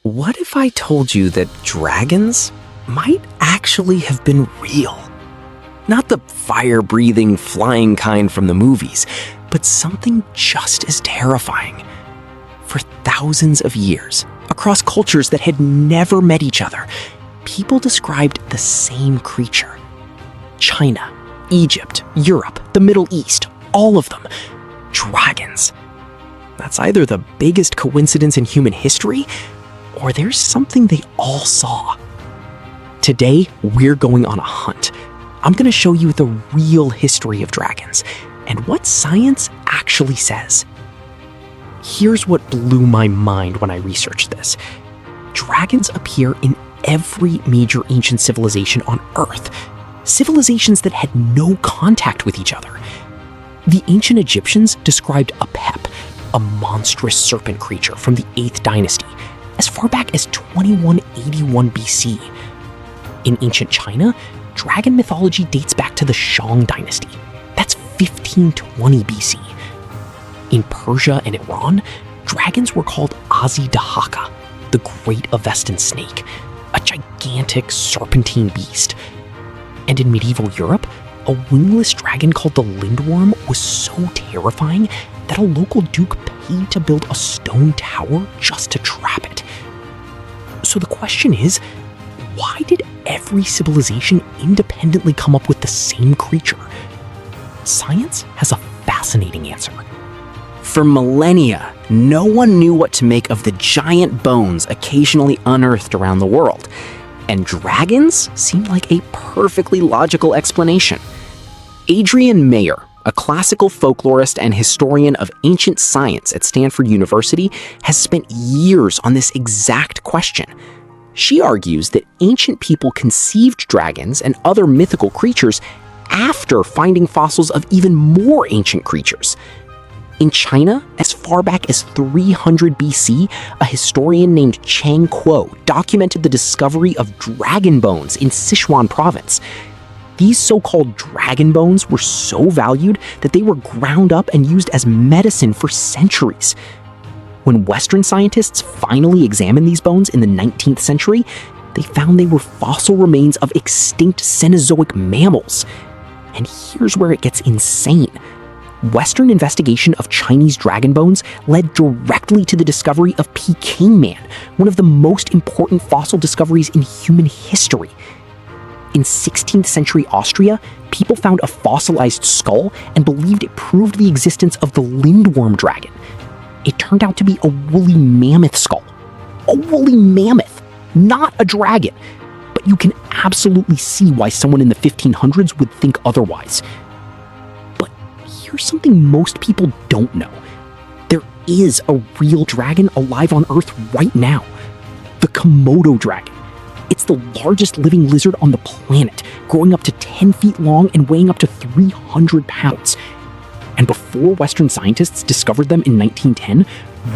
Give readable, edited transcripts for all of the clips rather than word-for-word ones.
What if I told you that dragons might actually have been real? Not the fire-breathing, flying kind from the movies, but something just as terrifying. For thousands of years, across cultures that had never met each other, people described the same creature. China, Egypt, Europe, the Middle East, all of them. Dragons. That's either the biggest coincidence in human history, or there's something they all saw. Today, we're going on a hunt. I'm going to show you the real history of dragons and what science actually says. Here's what blew my mind when I researched this. Dragons appear in every major ancient civilization on Earth, civilizations that had no contact with each other. The ancient Egyptians described a pep, a monstrous serpent creature from the 8th dynasty, as far back as 2181 BC. In ancient China, dragon mythology dates back to the Shang dynasty. That's 1520 BC. In Persia and Iran, dragons were called Azidahaka, the Great Avestan Snake, a gigantic serpentine beast. And in medieval Europe, a wingless dragon called the Lindworm was so terrifying that a local duke paid to build a stone tower just to trap it. So the question is, why did every civilization independently come up with the same creature? Science has a fascinating answer. For millennia, no one knew what to make of the giant bones occasionally unearthed around the world, and dragons seemed like a perfectly logical explanation. Adrian Mayer, a classical folklorist and historian of ancient science at Stanford University, has spent years on this exact question. She argues that ancient people conceived dragons and other mythical creatures after finding fossils of even more ancient creatures. In China, as far back as 300 BC, a historian named Chang Kuo documented the discovery of dragon bones in Sichuan province. These so-called dragon bones were so valued that they were ground up and used as medicine for centuries. When Western scientists finally examined these bones in the 19th century, they found they were fossil remains of extinct Cenozoic mammals. And here's where it gets insane. Western investigation of Chinese dragon bones led directly to the discovery of Peking Man, one of the most important fossil discoveries in human history. In 16th century Austria, people found a fossilized skull and believed it proved the existence of the Lindworm dragon. It turned out to be a woolly mammoth skull. A woolly mammoth, not a dragon. But you can absolutely see why someone in the 1500s would think otherwise. But here's something most people don't know. There is a real dragon alive on Earth right now. The Komodo dragon. It's the largest living lizard on the planet, growing up to 10 feet long and weighing up to 300 pounds. And before Western scientists discovered them in 1910,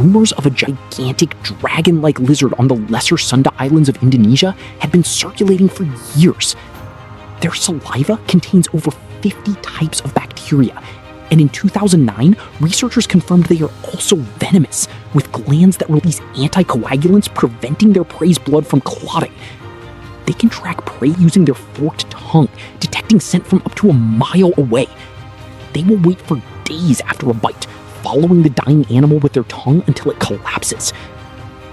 rumors of a gigantic dragon-like lizard on the Lesser Sunda Islands of Indonesia had been circulating for years. Their saliva contains over 50 types of bacteria, and in 2009, researchers confirmed they are also venomous, with glands that release anticoagulants preventing their prey's blood from clotting. They can track prey using their forked tongue, detecting scent from up to a mile away. They will wait for days after a bite, following the dying animal with their tongue until it collapses.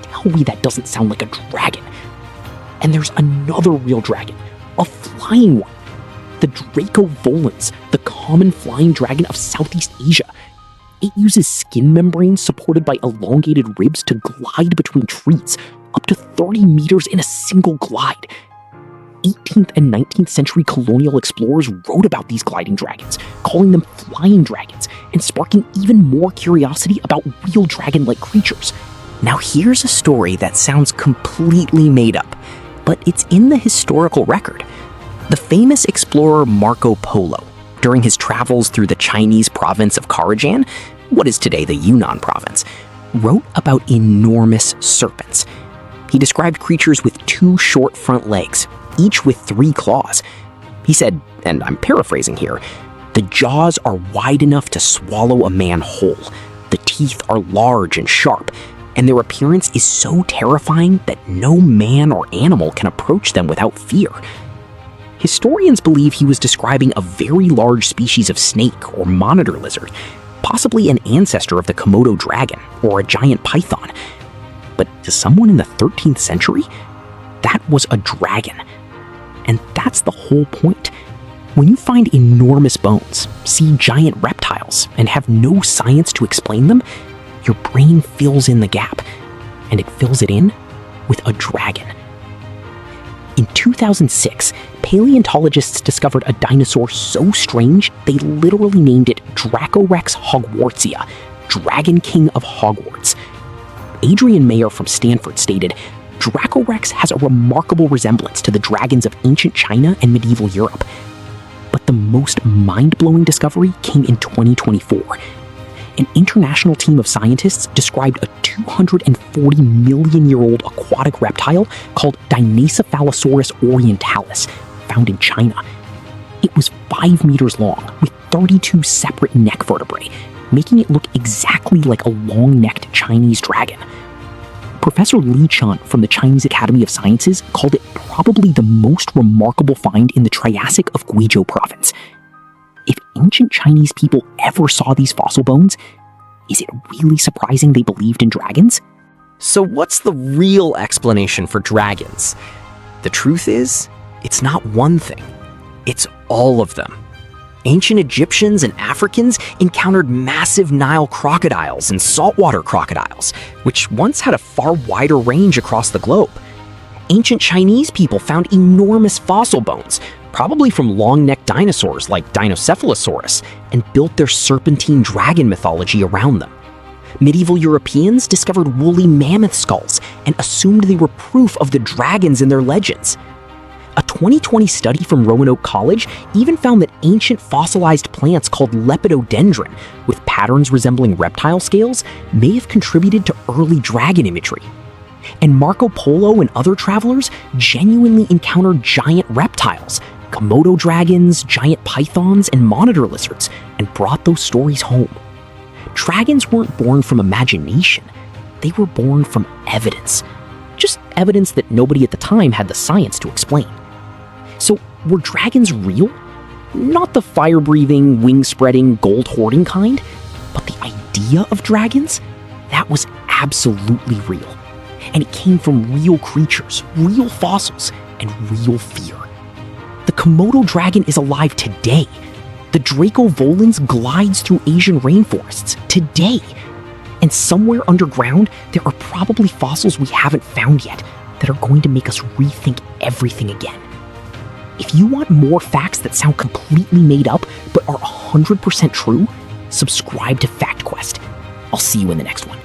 Tell me that doesn't sound like a dragon. And there's another real dragon, a flying one. The Draco volans, the common flying dragon of Southeast Asia. It uses skin membranes supported by elongated ribs to glide between trees, up to 30 meters in a single glide. 18th and 19th century colonial explorers wrote about these gliding dragons, calling them flying dragons, and sparking even more curiosity about real dragon-like creatures. Now here's a story that sounds completely made up, but it's in the historical record. The famous explorer Marco Polo, during his travels through the Chinese province of Karajan, what is today the Yunnan province, wrote about enormous serpents. He described creatures with 2 short front legs, each with 3 claws. He said, and I'm paraphrasing here, "The jaws are wide enough to swallow a man whole. The teeth are large and sharp. and their appearance is so terrifying that no man or animal can approach them without fear. Historians believe he was describing a very large species of snake or monitor lizard, possibly an ancestor of the Komodo dragon or a giant python. But to someone in the 13th century, that was a dragon. And that's the whole point. When you find enormous bones, see giant reptiles, and have no science to explain them, your brain fills in the gap, and it fills it in with a dragon. In 2006, paleontologists discovered a dinosaur so strange they literally named it Dracorex hogwartsia, Dragon King of Hogwarts. Adrian Mayer from Stanford stated, "Dracorex has a remarkable resemblance to the dragons of ancient China and medieval Europe." But the most mind-blowing discovery came in 2024. An international team of scientists described a 240-million-year-old aquatic reptile called Dinacephalosaurus orientalis, found in China. It was 5 meters long, with 32 separate neck vertebrae, making it look exactly like a long-necked Chinese dragon. Professor Li Chun from the Chinese Academy of Sciences called it probably the most remarkable find in the Triassic of Guizhou province. If ancient Chinese people ever saw these fossil bones, is it really surprising they believed in dragons? So what's the real explanation for dragons? The truth is, it's not one thing. It's all of them. Ancient Egyptians and Africans encountered massive Nile crocodiles and saltwater crocodiles, which once had a far wider range across the globe. Ancient Chinese people found enormous fossil bones, probably from long-necked dinosaurs like Dinocephalosaurus, and built their serpentine dragon mythology around them. Medieval Europeans discovered woolly mammoth skulls and assumed they were proof of the dragons in their legends. A 2020 study from Roanoke College even found that ancient fossilized plants called lepidodendron, with patterns resembling reptile scales, may have contributed to early dragon imagery. And Marco Polo and other travelers genuinely encountered giant reptiles, Komodo dragons, giant pythons, and monitor lizards, and brought those stories home. Dragons weren't born from imagination, they were born from evidence. Just evidence that nobody at the time had the science to explain. So, were dragons real? Not the fire-breathing, wing-spreading, gold-hoarding kind, but the idea of dragons? That was absolutely real. And it came from real creatures, real fossils, and real fear. The Komodo dragon is alive today. The Draco volans glides through Asian rainforests today. And somewhere underground, there are probably fossils we haven't found yet that are going to make us rethink everything again. If you want more facts that sound completely made up but are 100% true, subscribe to FactQuest. I'll see you in the next one.